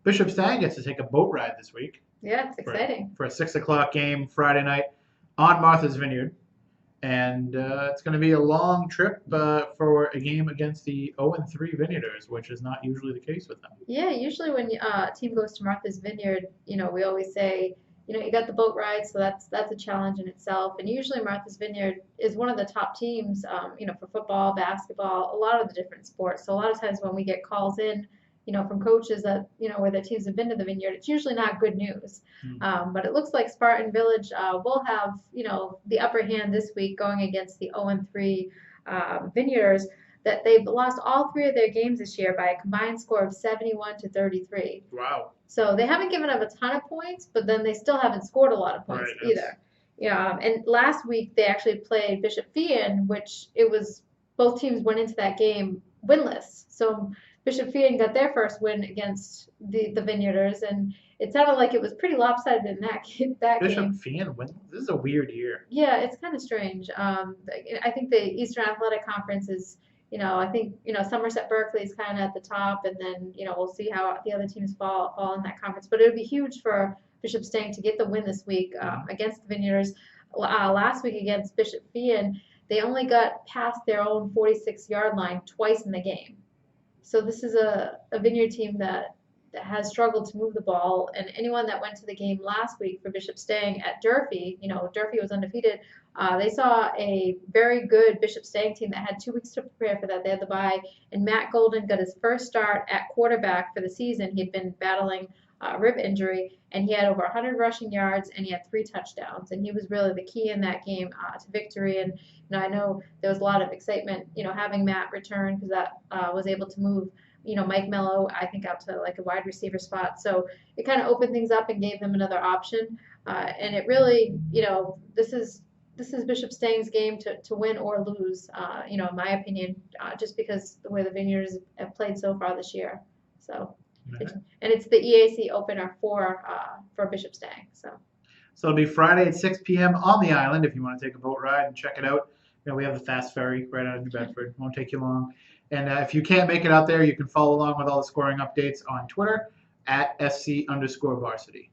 Bishop Stang gets to take a boat ride this week Yeah, it's exciting. for a 6 o'clock game Friday night on Martha's Vineyard. And it's going to be a long trip for a game against the 0-3 Vineyarders, which is not usually the case with them. Yeah, usually when a team goes to Martha's Vineyard, we always say, you got the boat ride, so that's a challenge in itself. And usually Martha's Vineyard is one of the top teams, for football, basketball, a lot of the different sports. So a lot of times when we get calls in, from coaches that, where their teams have been to the Vineyard, it's usually not good news. But it looks like Spartan Village will have, the upper hand this week going against the 0-3 Vineyarders, that they've lost all three of their games this year by a combined score of 71-33. Wow. So they haven't given up a ton of points, but then they still haven't scored a lot of points either. Yeah, and last week they actually played Bishop Fian, which both teams went into that game winless. So Bishop Fian got their first win against the Vineyarders, and it sounded like it was pretty lopsided in that Bishop game. Fian win. This is a weird year. Yeah, it's kind of strange. I think the Eastern Athletic Conference is, I think, Somerset Berkeley is kind of at the top, and then, we'll see how the other teams fall in that conference. But it would be huge for Bishop Stang to get the win this week against the Vineyarders. Last week against Bishop Fian, they only got past their own 46-yard line twice in the game. So this is a Vineyard team that has struggled to move the ball, and anyone that went to the game last week for Bishop Stang at Durfee, Durfee was undefeated. They saw a very good Bishop Stang team that had 2 weeks to prepare for that. They had the bye, and Matt Golden got his first start at quarterback for the season. He had been battling rib injury, and he had over 100 rushing yards, and he had 3 touchdowns, and he was really the key in that game to victory. And I know there was a lot of excitement, having Matt return, because that was able to move Mike Mello, I think, out to like a wide receiver spot. So it kind of opened things up and gave them another option. And it really, this is Bishop Stang's game to win or lose, in my opinion, just because the way the Vineyards have played so far this year. So, and it's the EAC opener for Bishop Stang. So it'll be Friday at 6 p.m. on the island if you want to take a boat ride and check it out. We have the fast ferry right out of New Bedford. Won't take you long. And if you can't make it out there, you can follow along with all the scoring updates on Twitter at @SC_varsity.